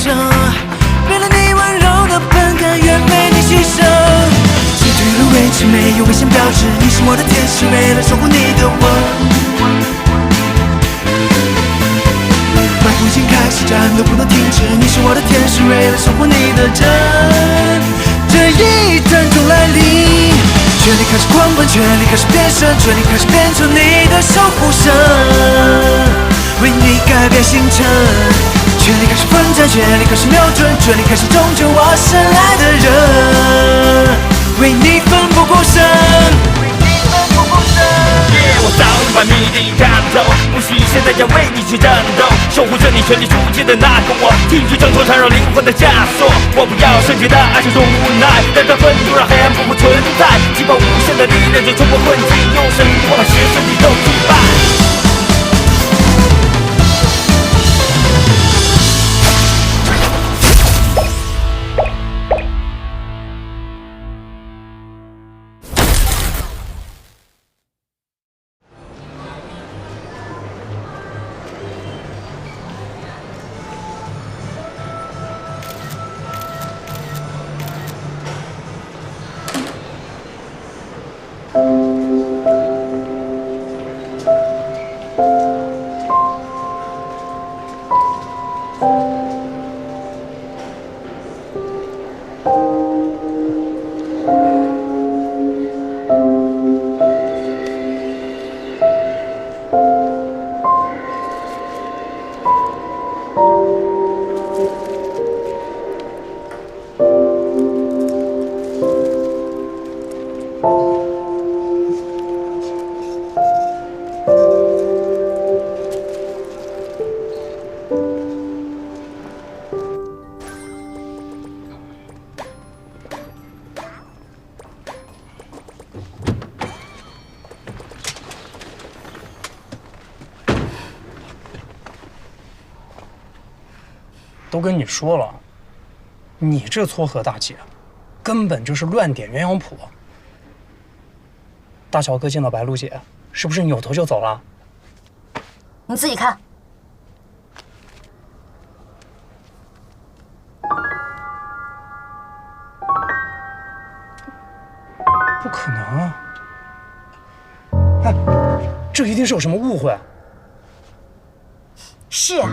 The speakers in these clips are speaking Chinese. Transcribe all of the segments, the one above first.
程。为了你温柔的本甘愿为你牺牲。击退了危机，没有危险标志，你是我的天使，为了守护你的吻。埋伏已经开始，战斗不能停止，你是我的天使，为了守护你的真。这一战中来临，权力开始狂奔，权力开始变身，权力开始变成你的守护神，为你改变星辰。权力开始奋战，权力开始瞄准，权力开始拯救我深爱的人，为你奋不顾身。我早已把谜底看透，不需现在要为你去战斗，守护着你权力出现的那个我，替去挣脱缠绕灵魂的枷锁。我不要圣洁的爱，这种无奈，带着愤怒让黑暗不复存在，激发无限的力量，就冲破困境，用神魄把邪神地都击败。都跟你说了，你这撮合大姐，根本就是乱点鸳鸯谱。大乔哥见到白露姐，是不是扭头就走了？你自己看。不可能啊！哎，这一定是有什么误会。是啊，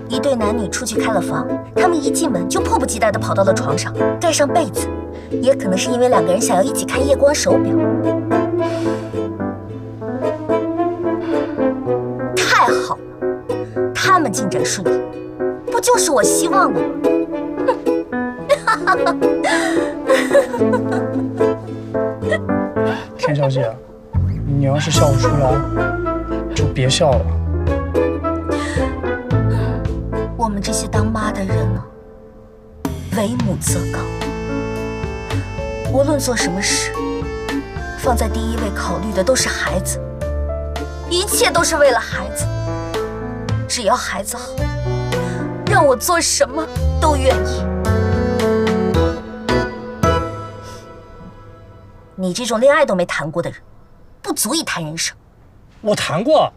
一对男女出去开了房，他们一进门就迫不及待地跑到了床上，盖上被子。也可能是因为两个人想要一起看夜光手表。太好了，他们进展顺利，不就是我希望的吗？田小姐，你要是笑不出来，就别笑了。我们这些当妈的人呢，为母则刚，无论做什么事，放在第一位考虑的都是孩子，一切都是为了孩子。只要孩子好，让我做什么都愿意。你这种恋爱都没谈过的人，不足以谈人生。我谈过。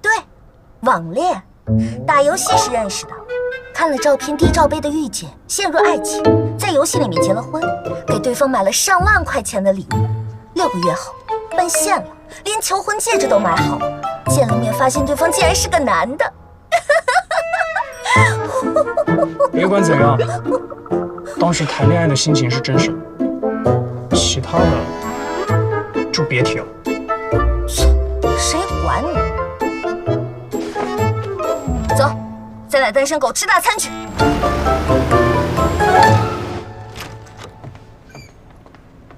对，网恋，打游戏时认识的，看了照片低罩杯的遇见，陷入爱情，在游戏里面结了婚，给对方买了上万块钱的礼物。6个月后奔现了，连求婚戒指都买好了。见了面发现对方竟然是个男的。别管怎样，当时谈恋爱的心情是真实的，其他的就别提了。谁管你？走，再来单身狗吃大餐去。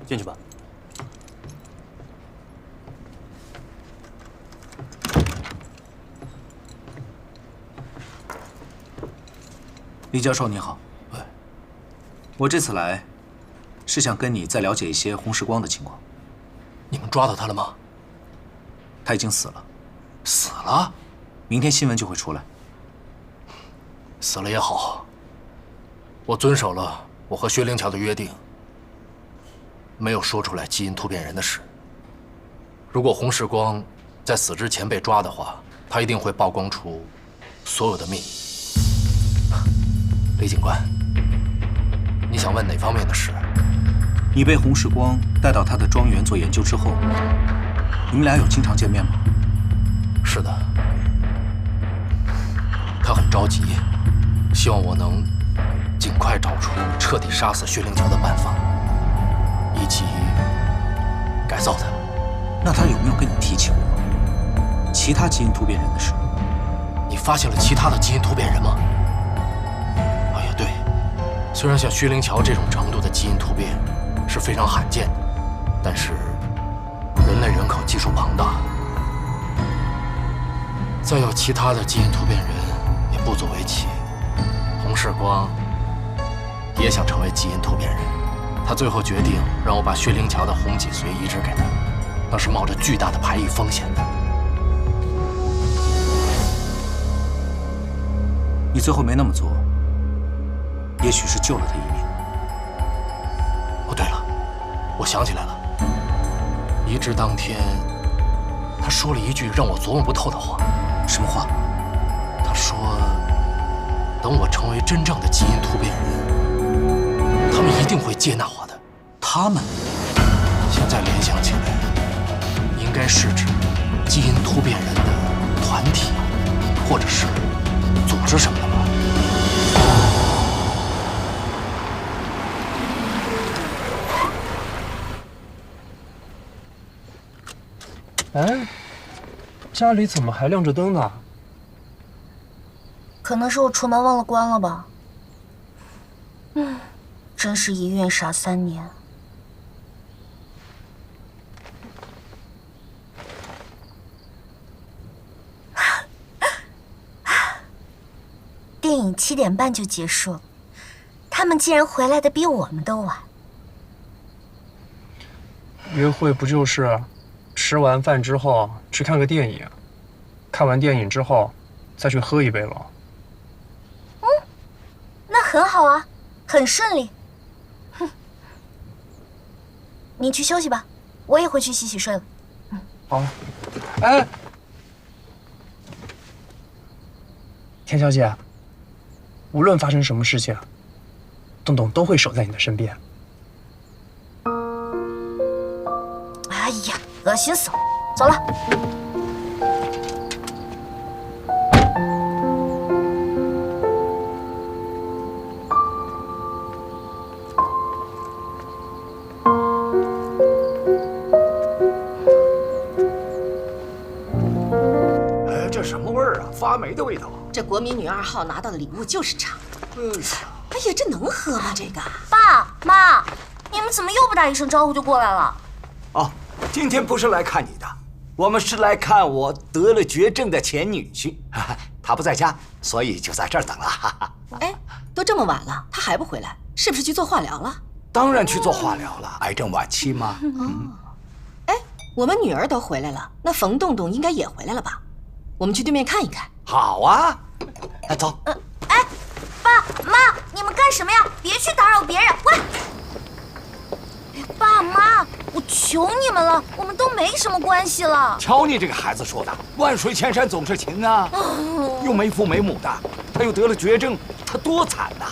进去吧。李教授您好，我这次来是想跟你再了解一些洪时光的情况。你们抓到他了吗？他已经死了。死了？明天新闻就会出来。死了也好，我遵守了我和薛灵桥的约定，没有说出来基因突变人的事。如果洪时光在死之前被抓的话，他一定会曝光出所有的秘密。李警官，你想问哪方面的事？你被洪世光带到他的庄园做研究之后，你们俩有经常见面吗？是的，他很着急，希望我能尽快找出彻底杀死薛灵桥的办法，以及改造他。那他有没有跟你提起过其他基因突变人的事？你发现了其他的基因突变人吗？哎呀，对，虽然像薛灵桥这种程度的基因突变是非常罕见的，但是人类人口基数庞大，再有其他的基因突变人也不足为奇。洪世光也想成为基因突变人，他最后决定让我把薛灵桥的红脊髓移植给他，那是冒着巨大的排异风险的。你最后没那么做，也许是救了他一命。哦，对了，我想起来了，移植当天，他说了一句让我琢磨不透的话。什么话？他说，等我成为真正的基因突变人，他们一定会接纳我的。他们？现在联想起来，应该是指基因突变人的团体，或者是组织什么的吧。哎，家里怎么还亮着灯呢？可能是我出门忘了关了吧。真是一孕傻3年。电影7点半就结束了，他们竟然回来的比我们都晚。约会不就是吃完饭之后去看个电影，看完电影之后再去喝一杯了？那很好啊，很顺利。你去休息吧，我也回去洗洗睡了。好。哎，田小姐，无论发生什么事情，东东都会守在你的身边。哎呀，恶心死了！走了。这什么味儿啊？发霉的味道。这国民女2号拿到的礼物就是差。哎呀，这能喝吗？这个。爸妈，你们怎么又不打一声招呼就过来了？哦，今天不是来看你的，我们是来看我得了绝症的前女婿。他不在家，所以就在这儿等了。哎，都这么晚了，他还不回来，是不是去做化疗了？当然去做化疗了，癌症晚期嘛。哎，我们女儿都回来了，那冯洞洞应该也回来了吧？我们去对面看一看。好啊，走。哎，爸妈，你们干什么呀？别去打扰别人！喂，爸妈，我求你们了，我们都没什么关系了。瞧你这个孩子说的，万水千山总是情啊。又没父没母的，他又得了绝症，他多惨呐！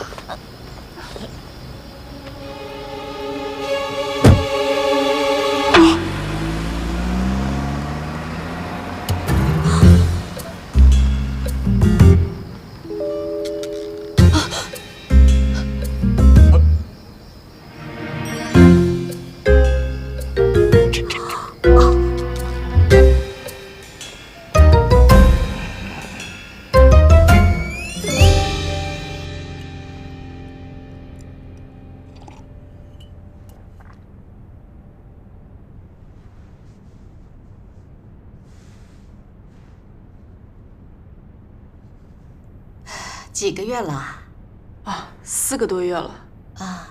几个月了？啊，4个多月了。啊，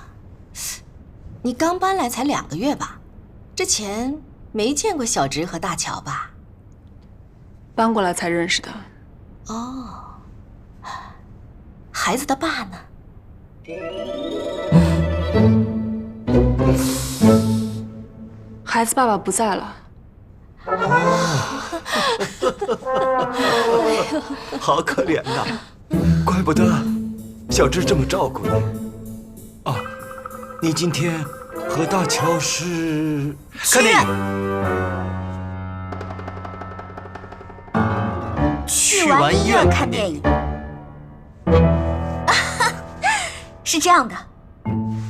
你刚搬来才2个月吧？之前没见过小直和大乔吧？搬过来才认识的。哦，孩子的爸呢？孩子爸爸不在了。好可怜呐，怪不得小芝这么照顾你。啊，你今天和大乔是看电影？去完医院看电影。是这样的，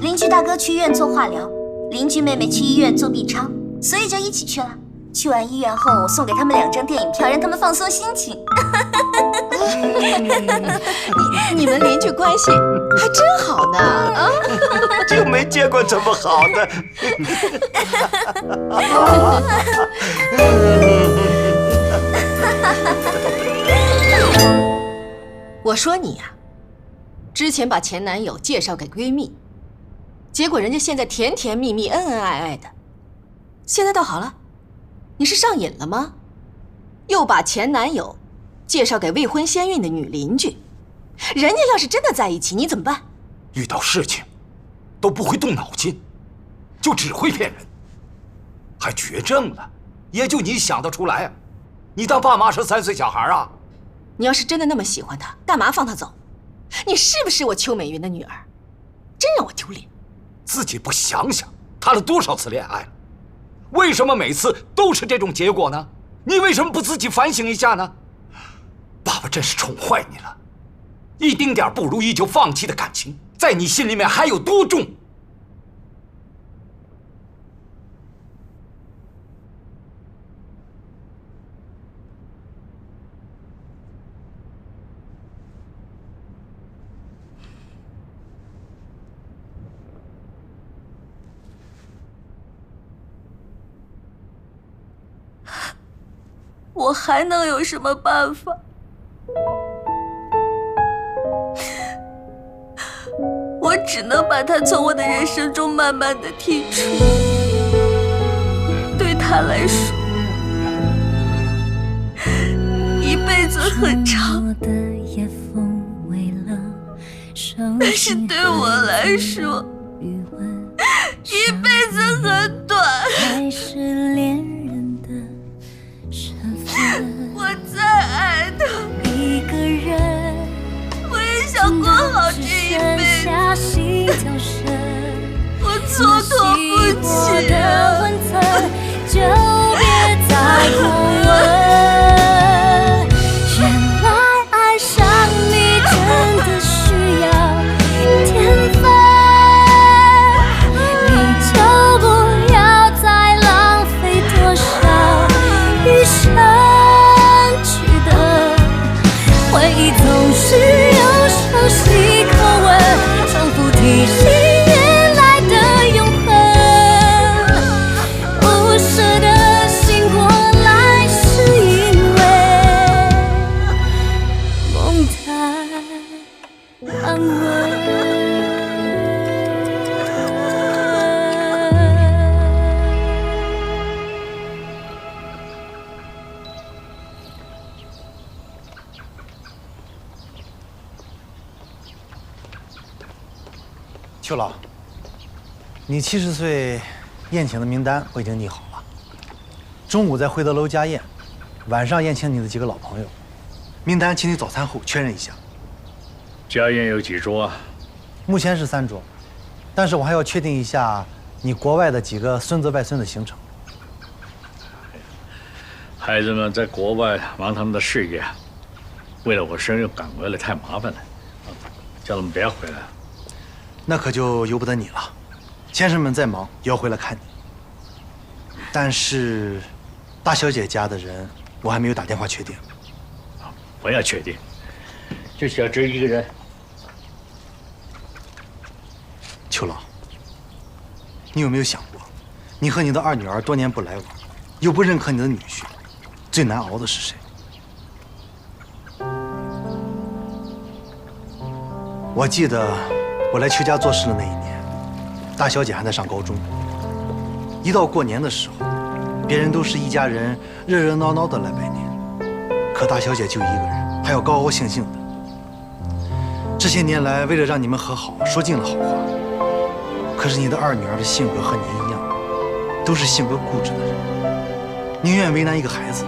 邻居大哥去医院做化疗，邻居妹妹去医院做 B 超，所以就一起去了。去完医院后，我送给他们2张电影票，让他们放松心情。你们邻居关系还真好呢啊！就没见过这么好的。我说你呀，之前把前男友介绍给闺蜜，结果人家现在甜甜蜜蜜、恩恩爱爱的，现在倒好了，你是上瘾了吗？又把前男友介绍给未婚先孕的女邻居，人家要是真的在一起，你怎么办？遇到事情都不会动脑筋，就只会骗人，还绝症了，也就你想得出来啊！你当爸妈是3岁小孩啊？你要是真的那么喜欢他，干嘛放他走？你是不是我邱美云的女儿？真让我丢脸！自己不想想，谈了多少次恋爱了？为什么每次都是这种结果呢？你为什么不自己反省一下呢？爸爸真是宠坏你了，一丁点不如意就放弃的感情，在你心里面还有多重？我还能有什么办法？我只能把他从我的人生中慢慢的剔除。对他来说，一辈子很长，但是对我来说，一辈子很短。我再爱他一个人，我也想过好这一辈子。我蹉跎不起啊！就别再过问。原来爱上你真的需要天分，你就不要再浪费多少余生。回忆总是有熟悉口吻，重复提醒原来的永恒。不舍得醒过来，是因为梦太安稳。邱老，你70岁宴请的名单我已经拟好了，中午在惠德楼家宴，晚上宴请你的几个老朋友。名单请你早餐后确认一下。家宴有几桌啊？目前是3桌，但是我还要确定一下你国外的几个孙子外孙的行程。孩子们在国外忙他们的事业，为了我生日赶回来太麻烦了，叫他们别回来了。那可就由不得你了，先生们再忙也要回来看你。但是，大小姐家的人我还没有打电话确定。不要确定，就小芝一个人。邱老，你有没有想过，你和你的2女儿多年不来往，又不认可你的女婿，最难熬的是谁？我记得我来邱家做事的那一年，大小姐还在上高中。一到过年的时候，别人都是一家人热热闹闹的来拜年，可大小姐就一个人，还要高高兴兴的。这些年来，为了让你们和好，说尽了好话。可是你的2女儿的性格和你一样，都是性格固执的人，宁愿为难一个孩子，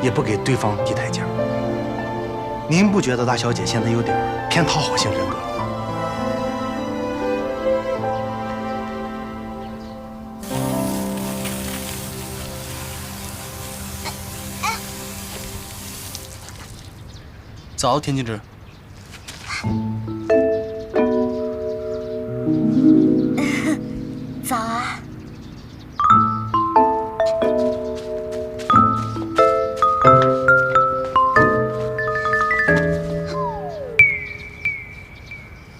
也不给对方低台阶。您不觉得大小姐现在有点偏讨好型人格了吗？早，田静之。早啊。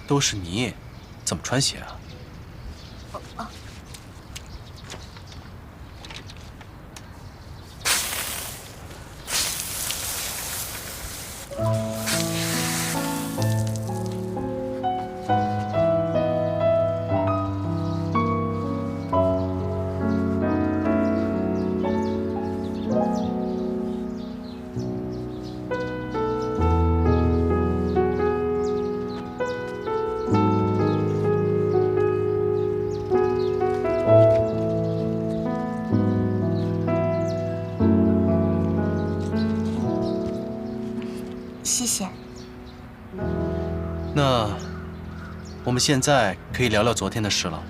都是泥，怎么穿鞋啊？谢谢。那我们现在可以聊聊昨天的事了。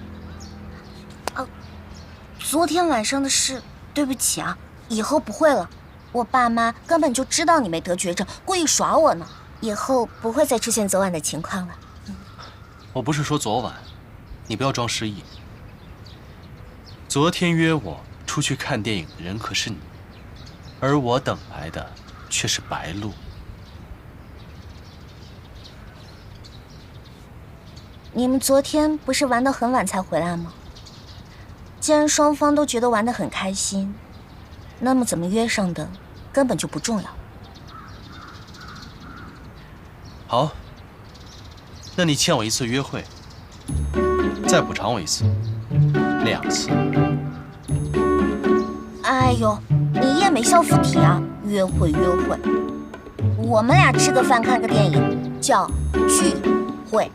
昨天晚上的事，对不起啊，以后不会了。我爸妈根本就知道你没得绝症，故意耍我呢。以后不会再出现昨晚的情况了。我不是说昨晚，你不要装失忆。昨天约我出去看电影的人可是你，而我等来的却是白鹿。你们昨天不是玩得很晚才回来吗？既然双方都觉得玩得很开心，那么怎么约上的根本就不重要。好，那你欠我一次约会，再补偿我一次，2次。哎呦，你也没笑附体啊！约会约会，我们俩吃个饭看个电影叫聚会。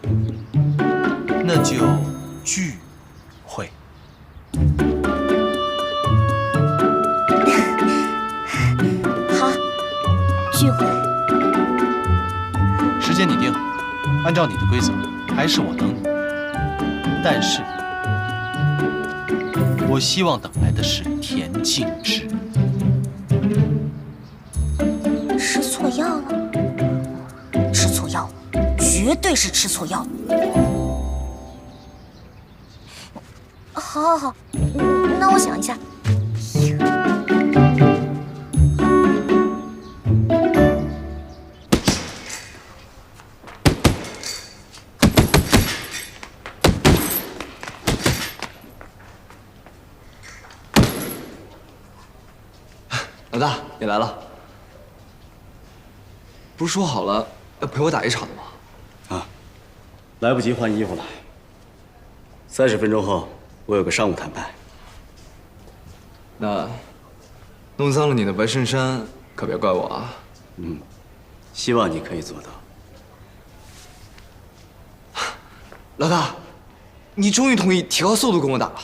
那就聚会。好，聚会。时间你定，按照你的规则，还是我等你。但是，我希望等来的是田静之。吃错药了？吃错药了，绝对是吃错药了。好，那我想一下。老大，你来了。不是说好了要陪我打一场的吗？啊，来不及换衣服了。30分钟后，我有个商务谈判。那弄脏了你的白衬衫，可别怪我啊。希望你可以做到。老大，你终于同意提高速度跟我打了。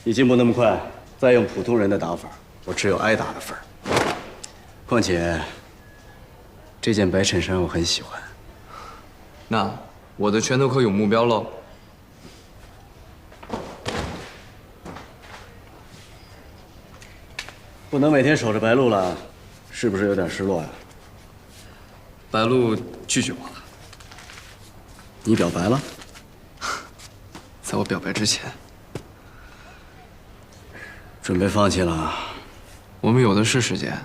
你进步那么快，再用普通人的打法，我只有挨打的份儿。况且，这件白衬衫我很喜欢。那我的拳头可有目标喽。不能每天守着白鹿了，是不是有点失落呀？白鹿拒绝我了。你表白了？在我表白之前，准备放弃了？我们有的是时间，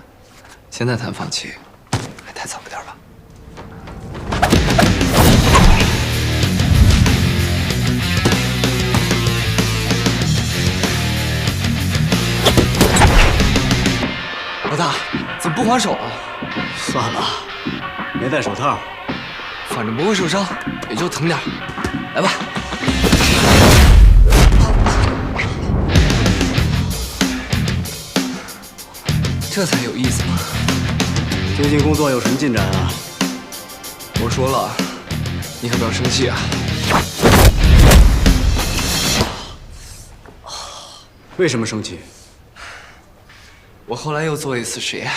现在谈放弃，还太早了点吧？老大，怎么不还手啊？算了，没戴手套，反正不会受伤，也就疼点儿。来吧。这才有意思嘛！最近工作有什么进展啊？我说了，你可不要生气啊！为什么生气？我后来又做了一次实验，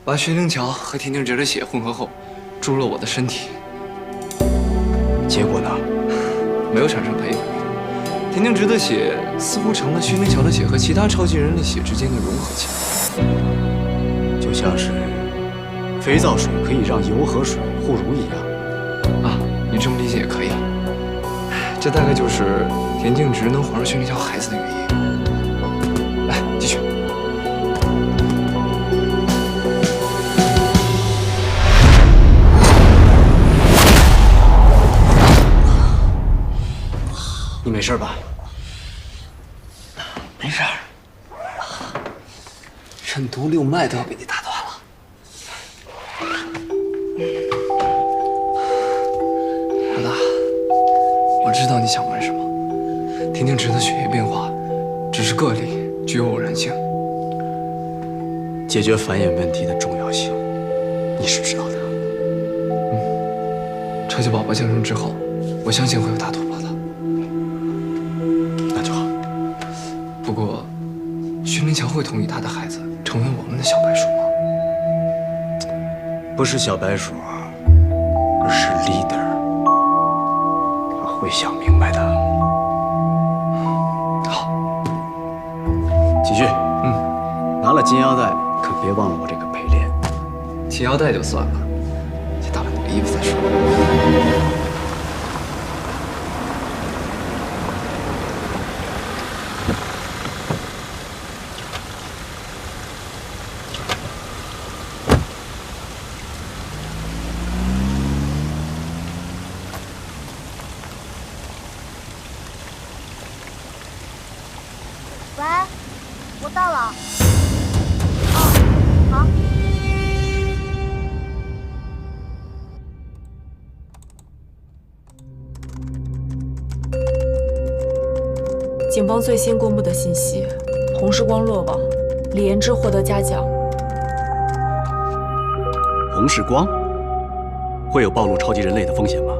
把薛灵桥和田静植的血混合后，注入了我的身体。结果呢？没有产生配合。田静植的血似乎成了薛灵桥的血和其他超级人类血之间的融合体，就像是肥皂水可以让油和水互溶一样。啊，你这么理解也可以。这大概就是田静植能怀着薛灵桥孩子的原因。来，继续。你没事吧？没事儿，任督六脉都要被你打断了。老大，我知道你想问什么。田静植的血液变化只是个例，具有偶然性。解决繁衍问题的重要性，你是知道的。超级宝宝降生之后，我相信会有大突破的。那就好。不过，薛灵桥会同意他的孩子成为我们的小白鼠吗？不是小白鼠，而是 leader。他会想明白的。好，继续。拿了金腰带，可别忘了我这个陪练。系腰带就算了，先打了你的衣服再说。喂，我到了。哦，好。警方最新公布的信息：洪世光落网，李延之获得嘉奖。洪世光会有暴露超级人类的风险吗？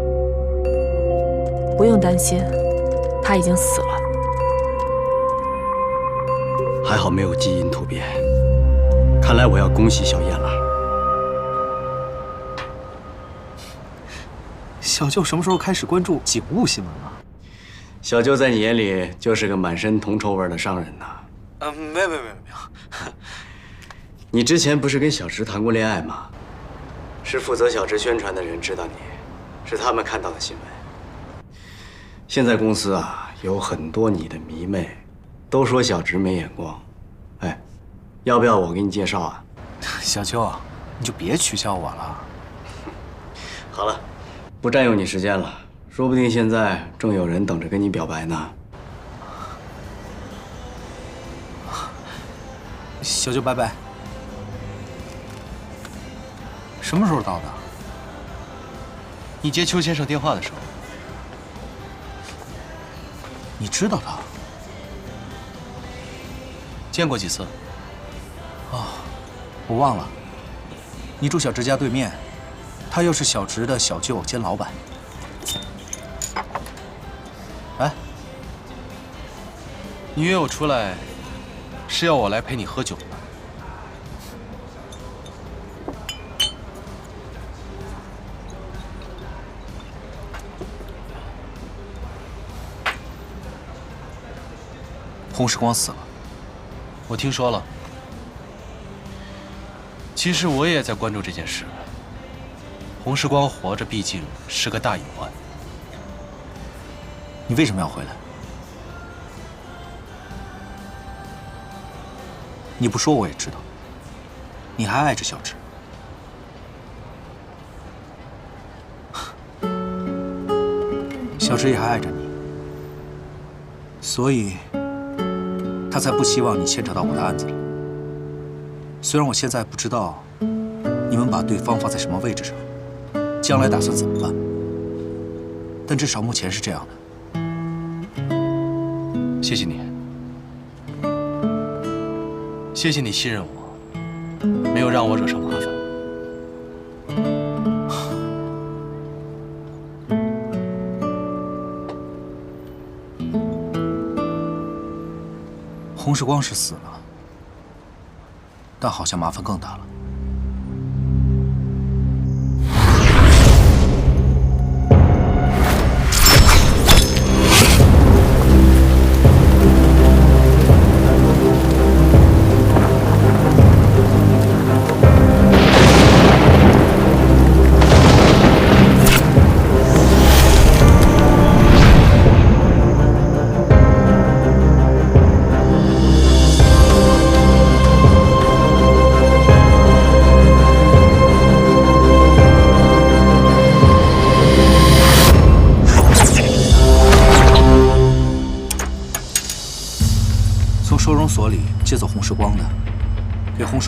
不用担心，他已经死了。还好没有基因突变，看来我要恭喜小燕了。小舅什么时候开始关注警务新闻了？小舅在你眼里就是个满身铜臭味的商人呐。没有。你之前不是跟小池谈过恋爱吗？是负责小池宣传的人知道你，是他们看到的新闻。现在公司啊有很多你的迷妹，都说小池没眼光。哎，要不要我给你介绍啊？小舅，你就别取笑我了。好了，不占用你时间了，说不定现在正有人等着跟你表白呢。小舅，拜拜。什么时候到的？你接邱先生电话的时候。你知道他？见过几次？哦，我忘了。你住小池家对面，他又是小池的小舅兼老板。哎，你约我出来，是要我来陪你喝酒吗？洪世光死了，我听说了。其实我也在关注这件事。洪世光活着，毕竟是个大隐患。你为什么要回来？你不说我也知道，你还爱着小池。小池也还爱着你，所以他才不希望你牵扯到我的案子里。虽然我现在不知道你们把对方放在什么位置上，将来打算怎么办，但至少目前是这样的。谢谢你，谢谢你信任我，没有让我惹上麻烦。洪世光是死了，但好像麻烦更大了。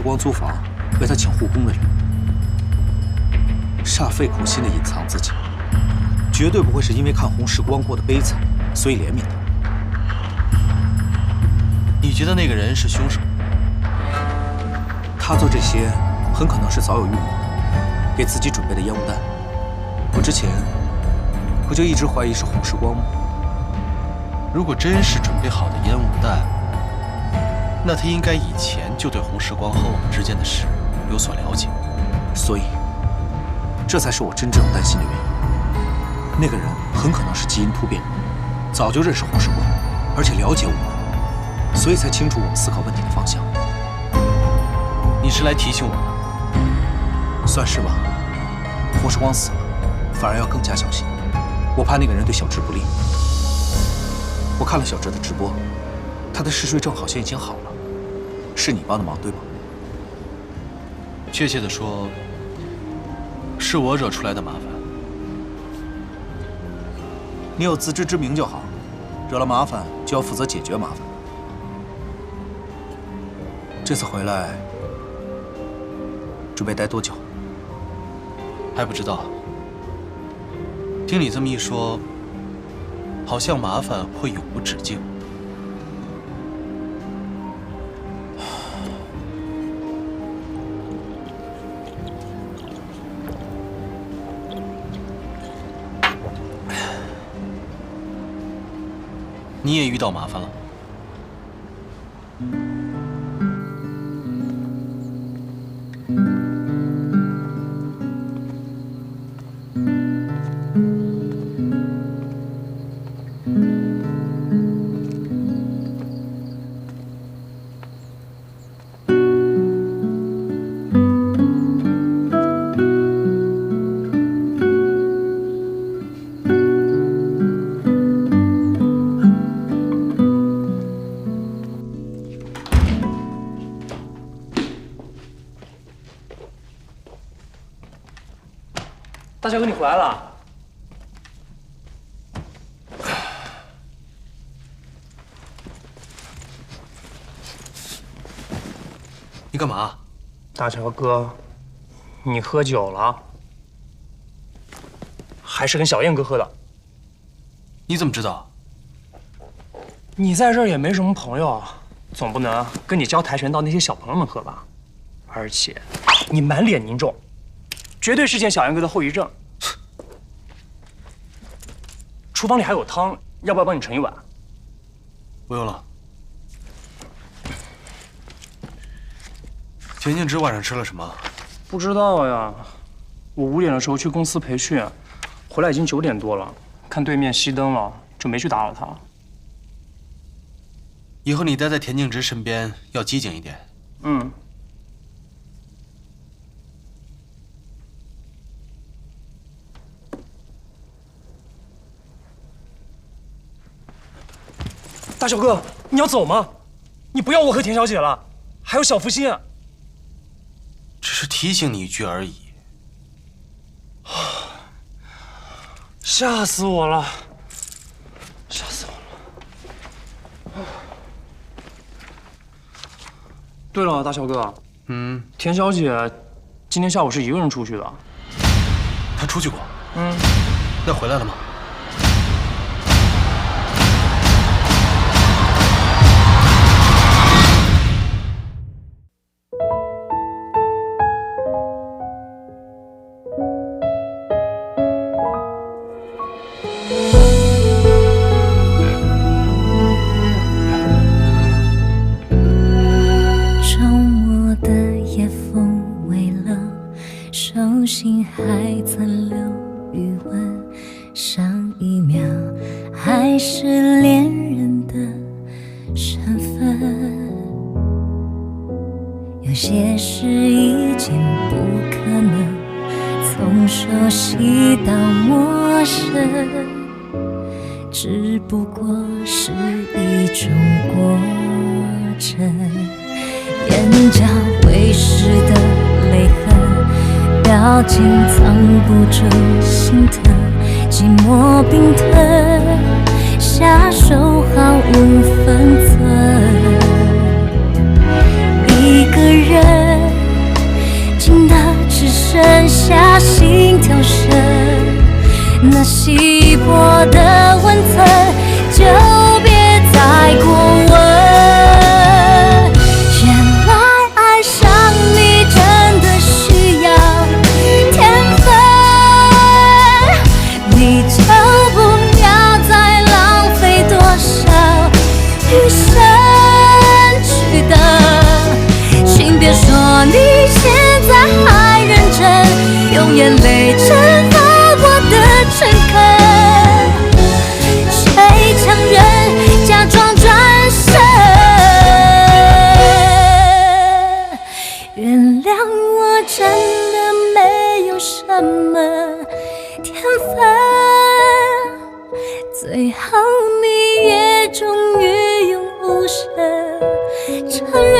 光租房为他请护工的人，煞费苦心的隐藏自己，绝对不会是因为看洪世光过得悲惨，所以怜悯他。你觉得那个人是凶手？他做这些很可能是早有预谋，给自己准备的烟雾弹。我之前不就一直怀疑是洪世光吗？如果真是准备好的烟雾弹，那他应该以前就对洪世光和我们之间的事有所了解，所以，这才是我真正担心的原因。那个人很可能是基因突变人，早就认识洪世光，而且了解我们，所以才清楚我们思考问题的方向。你是来提醒我的？算是吧。洪世光死了，反而要更加小心。我怕那个人对小智不利。我看了小智的直播，他的嗜睡症好像已经好了，是你帮的忙对吗？确切的说，是我惹出来的麻烦。你有自知之明就好，惹了麻烦就要负责解决麻烦。这次回来准备待多久？还不知道。听你这么一说，好像麻烦会永无止境。你也遇到麻烦了？大小哥，你回来了。你干嘛？大小哥，你喝酒了，还是跟小燕哥喝的。你怎么知道？你在这儿也没什么朋友，总不能跟你教跆拳道那些小朋友们喝吧？而且你满脸凝重，绝对是见小燕哥的后遗症。厨房里还有汤，要不要帮你盛一碗？不用了。田静之晚上吃了什么？不知道呀，我5点的时候去公司培训，回来已经9点多了，看对面熄灯了，就没去打扰他。以后你待在田静之身边要机警一点。嗯。大小哥，你要走吗？你不要我和田小姐了，还有小福星。只是提醒你一句而已。吓死我了！吓死我了！对了，大小哥，田小姐今天下午是一个人出去的。她出去过？那回来了吗？心还残留余温，上一秒还是恋人的身份，有些事已经不可能从熟悉到陌生，只不过是一种过程，眼角未湿的泪痕，表情藏不住心疼，寂寞冰吞，下手毫无分寸，一个人静的只剩下心跳声，那稀薄的温存就别再过问。原来爱上你真的需要天分，你就不要再浪费多少余生去等。请别说你现在还认真，用眼泪蒸发我的诚恳。谁强忍假装转身？原谅我真的没有什么天分，最后你也终于用无声承认。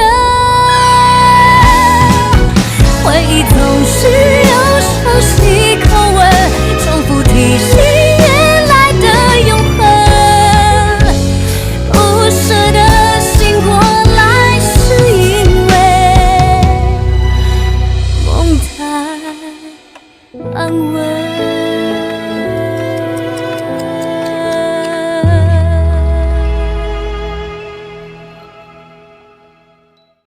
回忆总是有熟悉口吻，重复提醒。